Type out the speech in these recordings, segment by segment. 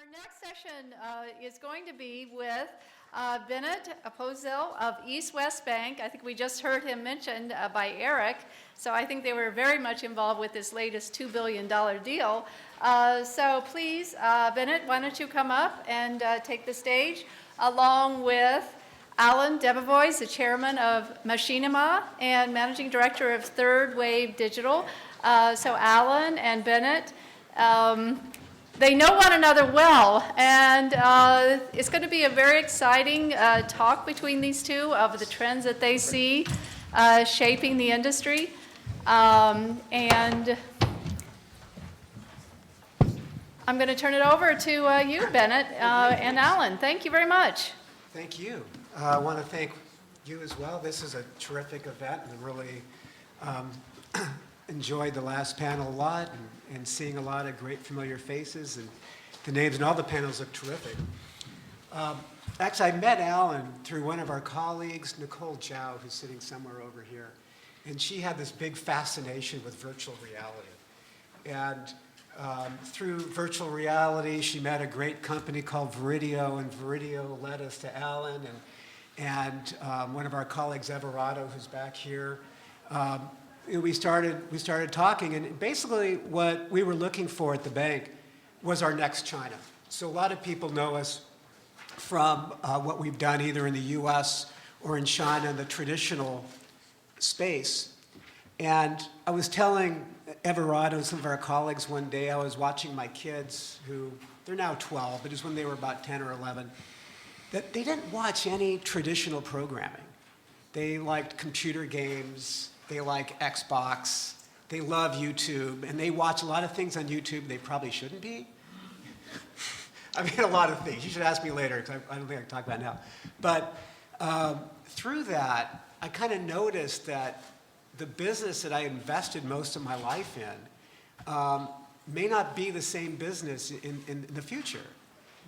Our next session is going to be with Bennett Pozil of East West Bank. I think we just heard him mentioned by Eric, so I think they were very much involved with this latest $2 billion deal. So please, Bennett, why don't you come up and take the stage, along with Alan DeBevoise, the chairman of Machinima and managing director of Third Wave Digital. So Alan and Bennett, they know one another well, and it's going to be a very exciting talk between these two of the trends that they see shaping the industry. And I'm going to turn it over to you, Bennett and Alan. Thank you very much. Thank you. I want to thank you as well. This is a terrific event, and really enjoyed the last panel a lot, and seeing a lot of great familiar faces, and the names and all the panels look terrific. Actually, I met Alan through one of our colleagues, Nicole Zhao, who's sitting somewhere over here, and she had this big fascination with virtual reality. And through virtual reality, she met a great company called Veridio, and Veridio led us to Alan, and one of our colleagues, Everardo, who's back here. We started talking, and basically what we were looking for at the bank was our next China. So a lot of people know us from what we've done either in the US or in China in the traditional space. And I was telling Everardo and some of our colleagues one day, I was watching my kids, who, they're now 12, but it was when they were about 10 or 11, that they didn't watch any traditional programming. They liked computer games, they like Xbox, they love YouTube, and they watch a lot of things on YouTube they probably shouldn't be. I mean, a lot of things. You should ask me later, because I don't think I can talk about it now. But through that, I kind of noticed that the business that I invested most of my life in may not be the same business in the future.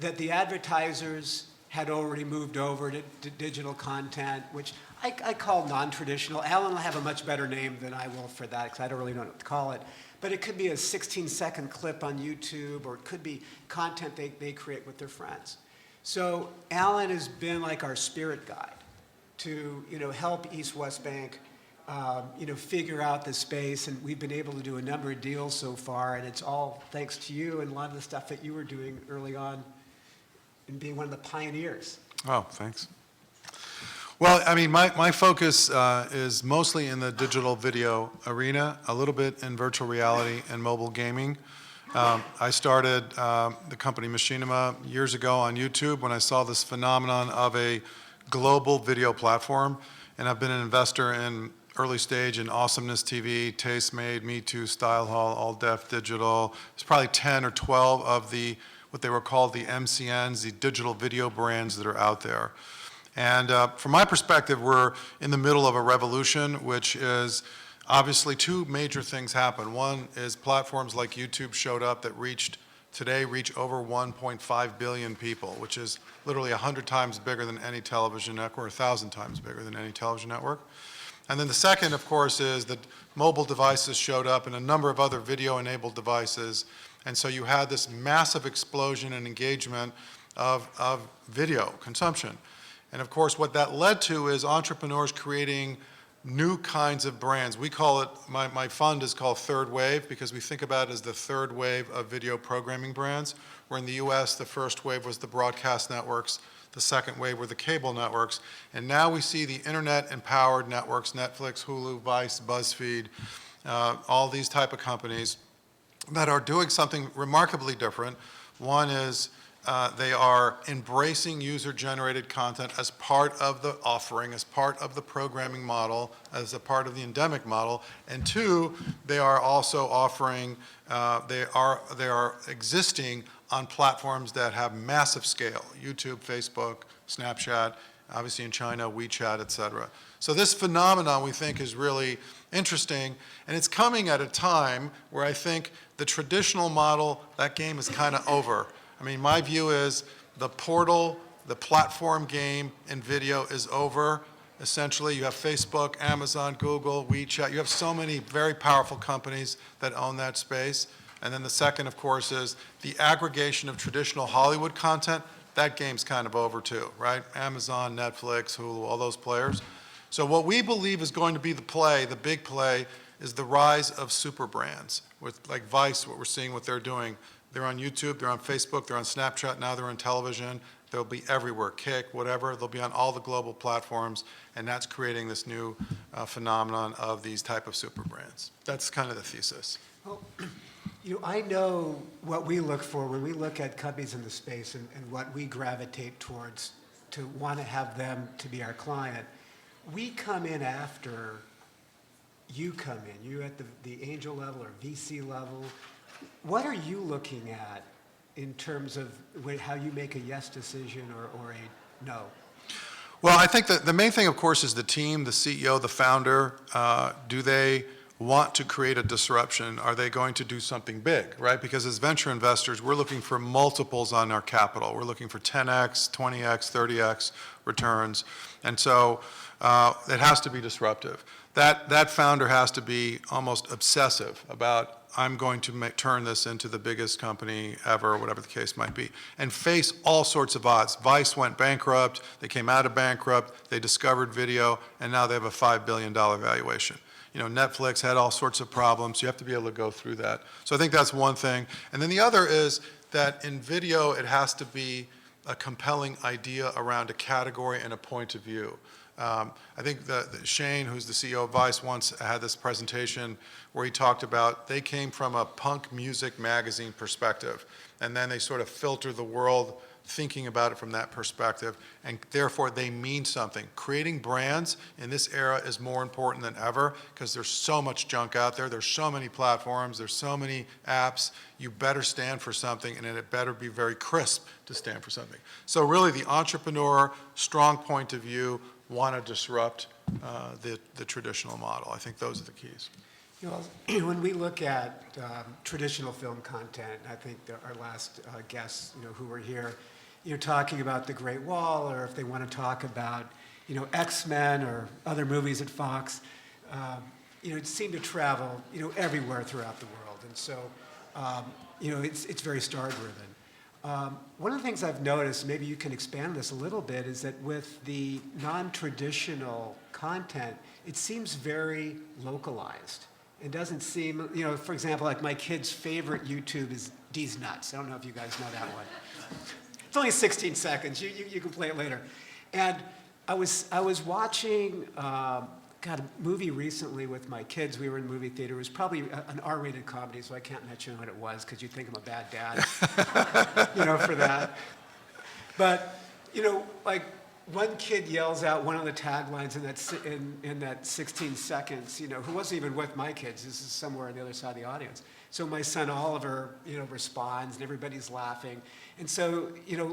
That the advertisers had already moved over to digital content, which I call non-traditional. Alan will have a much better name than I will for that, because I don't really know what to call it. But it could be a 16-second clip on YouTube, or it could be content they create with their friends. So Alan has been like our spirit guide to help East West Bank figure out the space, and we've been able to do a number of deals so far, and it's all thanks to you and a lot of the stuff that you were doing early on and being one of the pioneers. Oh, thanks. Well, I mean, my focus is mostly in the digital video arena, a little bit in virtual reality and mobile gaming. I started the company Machinima years ago on YouTube when I saw this phenomenon of a global video platform, and I've been an investor in early stage in Awesomeness TV, Tastemade, Me Too, Style Hall, All Def Digital. There's probably 10 or 12 of the what they were called the MCNs, the digital video brands that are out there. And from my perspective, we're in the middle of a revolution, which is obviously two major things happen. One is platforms like YouTube showed up that today reach over 1.5 billion people, which is literally 100 times bigger than any television network, 1,000 times bigger than any television network. And then the second, of course, is that mobile devices showed up and a number of other video-enabled devices. And so you had this massive explosion and engagement of video consumption. And of course, what that led to is entrepreneurs creating new kinds of brands. We call it, my fund is called Third Wave, because we think about it as the third wave of video programming brands, where in the US, the first wave was the broadcast networks, the second wave were the cable networks, and now we see the internet-empowered networks, Netflix, Hulu, Vice, BuzzFeed, all these type of companies that are doing something remarkably different. One is they are embracing user-generated content as part of the offering, as part of the programming model, as a part of the endemic model. And two, they are also offering, they are existing on platforms that have massive scale, YouTube, Facebook, Snapchat, obviously in China, WeChat, et cetera. So this phenomenon we think is really interesting, and it's coming at a time where I think the traditional model, that game is kind of over. I mean, my view is the portal, the platform game in video is over. Essentially, you have Facebook, Amazon, Google, WeChat. You have so many very powerful companies that own that space. And then the second, of course, is the aggregation of traditional Hollywood content. That game's kind of over too, right? Amazon, Netflix, Hulu, all those players. So what we believe is going to be the play, the big play, is the rise of super brands. With like Vice, what we're seeing, what they're doing. They're on YouTube, they're on Facebook, they're on Snapchat, now they're on television. They'll be everywhere, Kick, whatever. They'll be on all the global platforms, and that's creating this new phenomenon of these type of super brands. That's kind of the thesis. Well, I know what we look for when we look at companies in the space and what we gravitate towards to want to have them to be our client. We come in after you come in. You at the angel level or VC level. What are you looking at in terms of how you make a yes decision or a no? Well, I think that the main thing, of course, is the team, the CEO, the founder. Do they want to create a disruption? Are they going to do something big, right? Because as venture investors, we're looking for multiples on our capital. We're looking for 10x, 20x, 30x returns. And so it has to be disruptive. That founder has to be almost obsessive about, I'm going to turn this into the biggest company ever, whatever the case might be, and face all sorts of odds. Vice went bankrupt, they came out of bankrupt, they discovered video, and now they have a $5 billion valuation. Netflix had all sorts of problems. You have to be able to go through that. So I think that's one thing. And then the other is that in video, it has to be a compelling idea around a category and a point of view. I think that Shane, who's the CEO of Vice, once had this presentation where he talked about they came from a punk music magazine perspective, and then they sort of filter the world thinking about it from that perspective, and therefore they mean something. Creating brands in this era is more important than ever because there's so much junk out there, there's so many platforms, there's so many apps. You better stand for something, and it better be very crisp to stand for something. So really the entrepreneur, strong point of view, want to disrupt the traditional model. I think those are the keys. When we look at traditional film content, I think our last guests, who were here, talking about The Great Wall, or if they want to talk about, X-Men or other movies at Fox, it seemed to travel, everywhere throughout the world. And so, it's very star-driven. One of the things I've noticed, maybe you can expand this a little bit, is that with the non-traditional content, it seems very localized. It doesn't seem, for example, like my kid's favorite YouTube is D's Nuts. I don't know if you guys know that one. It's only 16 seconds. You can play it later. And I was watching a movie recently with my kids. We were in the movie theater. It was probably an R-rated comedy, so I can't mention what it was because you'd think I'm a bad dad, for that. But, like one kid yells out one of the taglines in that 16 seconds, who wasn't even with my kids. This is somewhere on the other side of the audience. So my son Oliver, responds, and everybody's laughing. And so,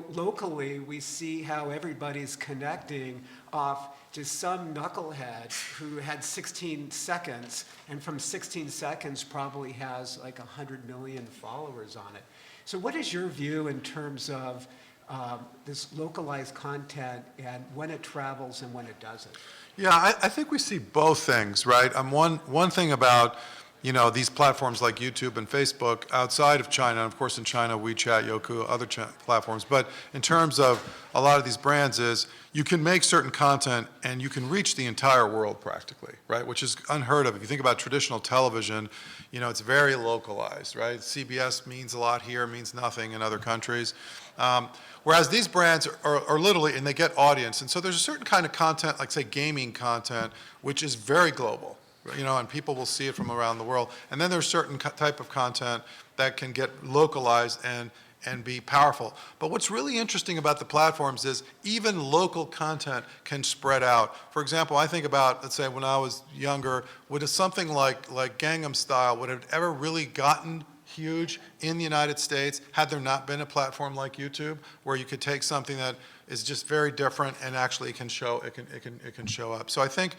locally, we see how everybody's connecting off just some knucklehead who had 16 seconds, and from 16 seconds probably has like 100 million followers on it. So what is your view in terms of this localized content and when it travels and when it doesn't? Yeah, I think we see both things, right? One thing about these platforms like YouTube and Facebook outside of China, and of course in China, WeChat, Youku, other platforms, but in terms of a lot of these brands is you can make certain content and you can reach the entire world practically, right? Which is unheard of. If you think about traditional television, it's very localized, right? CBS means a lot here, means nothing in other countries. Whereas these brands are literally, and they get audience, and so there's a certain kind of content, like say gaming content, which is very global. And people will see it from around the world. And then there's certain type of content that can get localized and be powerful. But what's really interesting about the platforms is even local content can spread out. For example, I think about, let's say when I was younger, would something like Gangnam Style would have ever really gotten huge in the United States had there not been a platform like YouTube where you could take something that is just very different and actually it can show up. So I think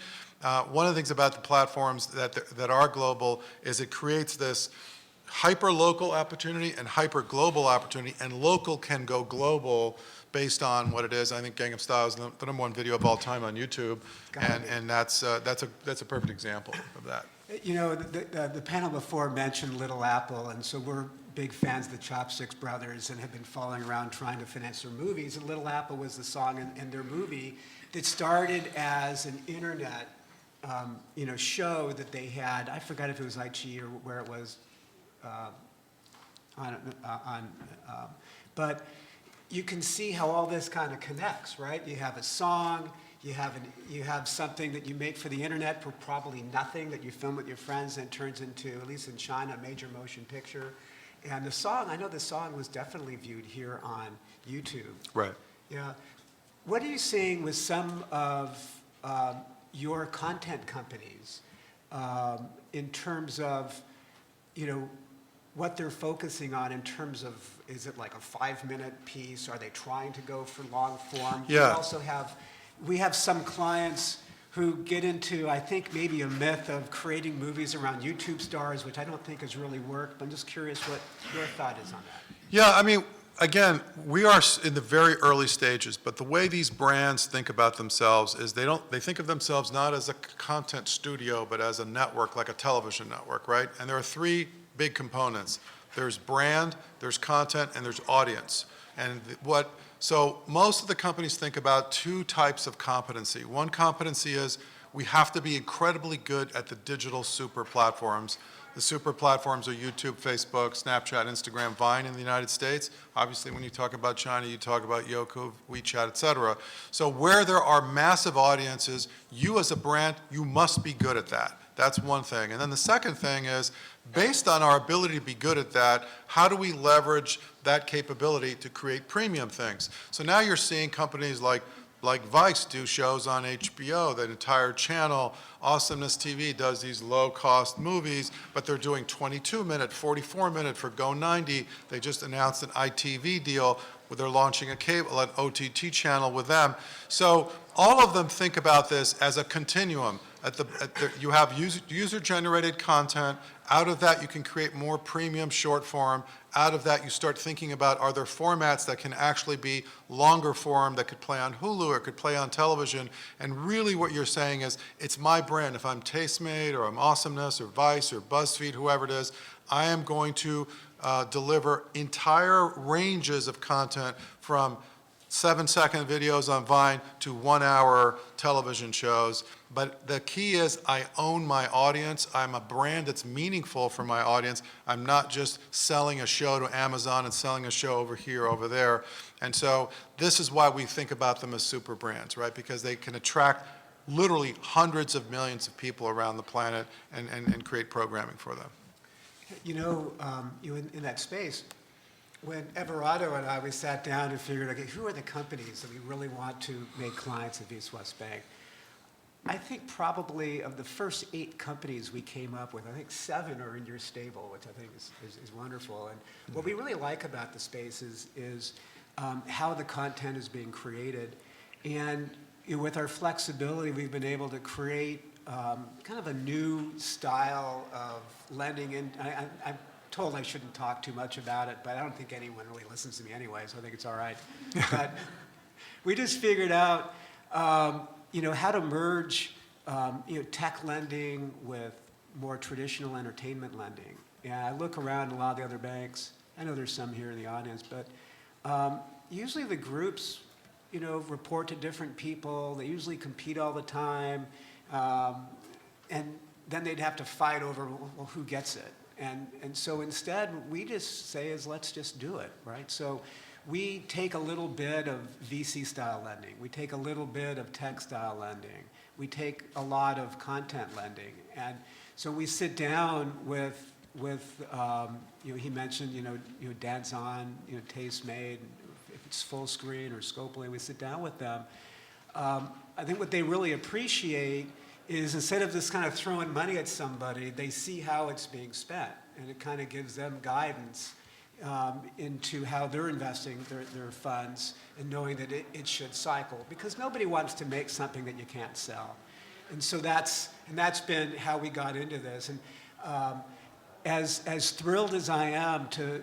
one of the things about the platforms that are global is it creates this hyper-local opportunity and hyper-global opportunity, and local can go global based on what it is. I think Gangnam Style is the #1 video of all time on YouTube, and that's a perfect example of that. You know, the panel before mentioned Little Apple, and so we're big fans of the Chopsticks Brothers and have been following around trying to finance their movies. And Little Apple was the song in their movie that started as an internet, show that they had. I forgot if it was IG or where it was but you can see how all this kind of connects, right? You have a song. You have something that you make for the internet for probably nothing that you film with your friends and turns into, at least in China, a major motion picture. And the song, I know the song was definitely viewed here on YouTube. Right. Yeah. What are you seeing with some of your content companies in terms of, what they're focusing on in terms of, is it like a 5-minute piece? Are they trying to go for long form? Yeah. We have some clients who get into, I think, maybe a myth of creating movies around YouTube stars, which I don't think has really worked. But I'm just curious what your thought is on that. Yeah, I mean, again, we are in the very early stages, but the way these brands think about themselves is they think of themselves not as a content studio, but as a network, like a television network, right? And there are 3 big components. There's brand, there's content, and there's audience. And so most of the companies think about 2 types of competency. One competency is we have to be incredibly good at the digital super platforms. The super platforms are YouTube, Facebook, Snapchat, Instagram, Vine in the United States. Obviously, when you talk about China, you talk about Youku, WeChat, et cetera. So where there are massive audiences, you as a brand, you must be good at that. That's one thing. And then the second thing is, based on our ability to be good at that, how do we leverage that capability to create premium things? So now you're seeing companies like Vice do shows on HBO, that entire channel. Awesomeness TV does these low-cost movies, but they're doing 22-minute, 44-minute for Go90. They just announced an ITV deal where they're launching an OTT channel with them. So all of them think about this as a continuum. You have user-generated content. Out of that, you can create more premium short form. Out of that, you start thinking about, are there formats that can actually be longer form, that could play on Hulu or could play on television? And really what you're saying is, it's my brand. If I'm Tastemade or I'm Awesomeness or Vice or BuzzFeed, whoever it is, I am going to deliver entire ranges of content from 7-second videos on Vine to 1-hour television shows. But the key is I own my audience. I'm a brand that's meaningful for my audience. I'm not just selling a show to Amazon and selling a show over here, over there. And so this is why we think about them as super brands, right? Because they can attract literally hundreds of millions of people around the planet and create programming for them. In that space, when Everardo and we sat down and figured, okay, who are the companies that we really want to make clients of East West Bank? I think probably of the first 8 companies we came up with, I think 7 are in your stable, which I think is wonderful. And what we really like about the space is how the content is being created. And with our flexibility, we've been able to create kind of a new style of lending. And I'm told I shouldn't talk too much about it, but I don't think anyone really listens to me anyway, so I think it's all right. But we just figured out how to merge tech lending with more traditional entertainment lending. And I look around a lot of the other banks. I know there's some here in the audience, but usually the groups, report to different people. They usually compete all the time. And then they'd have to fight over, well, who gets it? And so instead, we just say let's just do it, right? So we take a little bit of VC-style lending. We take a little bit of tech-style lending. We take a lot of content lending. And so we sit down with he mentioned, Dance On, Tastemade, if it's full screen or Scopely, we sit down with them. I think what they really appreciate is instead of just kind of throwing money at somebody, they see how it's being spent. And it kind of gives them guidance into how they're investing their funds and knowing that it should cycle. Because nobody wants to make something that you can't sell. And so that's been how we got into this. And as thrilled as I am to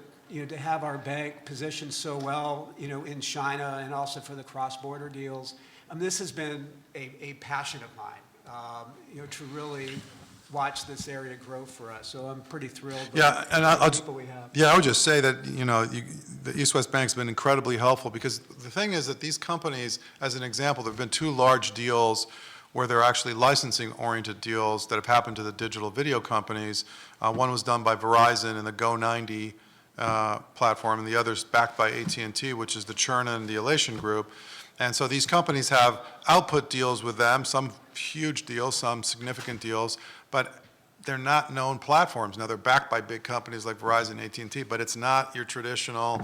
have our bank positioned so well, in China and also for the cross-border deals, this has been a passion of mine. To really watch this area grow for us. So I'm pretty thrilled with Yeah, and the people we have. I would just say that, the East West Bank's been incredibly helpful, because the thing is that these companies, as an example, there have been 2 large deals where they're actually licensing-oriented deals that have happened to the digital video companies. One was done by Verizon and the Go90 platform, and the other's backed by AT&T, which is the Cherna and the Elation Group. And so these companies have output deals with them, some huge deals, some significant deals, but they're not known platforms. Now, they're backed by big companies like Verizon, AT&T, but it's not your traditional,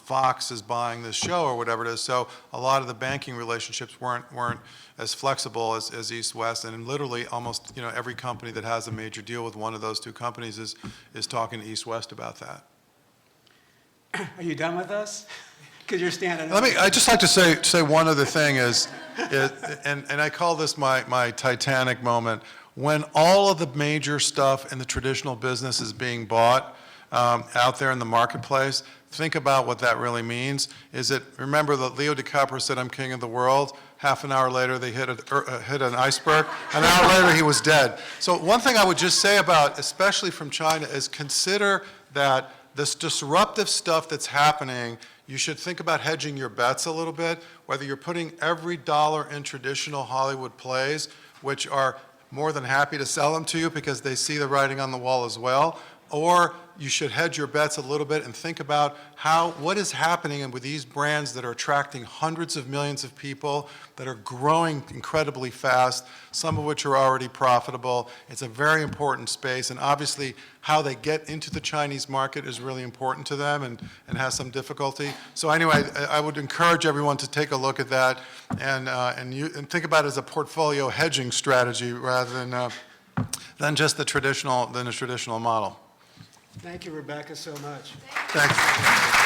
Fox is buying this show or whatever it is. So a lot of the banking relationships weren't as flexible as East West, and literally almost, every company that has a major deal with one of those 2 companies is talking to East West about that. Are you done with us? Because you're standing up. I'd just like to say one other thing and I call this my Titanic moment. When all of the major stuff in the traditional business is being bought out there in the marketplace, think about what that really means. Remember that Leo DiCaprio said, "I'm king of the world." Half an hour later, they hit an iceberg. An hour later, he was dead. So one thing I would just say about, especially from China, is consider that this disruptive stuff that's happening, you should think about hedging your bets a little bit, whether you're putting every dollar in traditional Hollywood plays, which are more than happy to sell them to you because they see the writing on the wall as well, or you should hedge your bets a little bit and think about what is happening with these brands that are attracting hundreds of millions of people, that are growing incredibly fast, some of which are already profitable. It's a very important space, and obviously how they get into the Chinese market is really important to them and has some difficulty. So anyway, I would encourage everyone to take a look at that and think about it as a portfolio hedging strategy rather than just the traditional model. Thank you, Rebecca, so much. Thanks.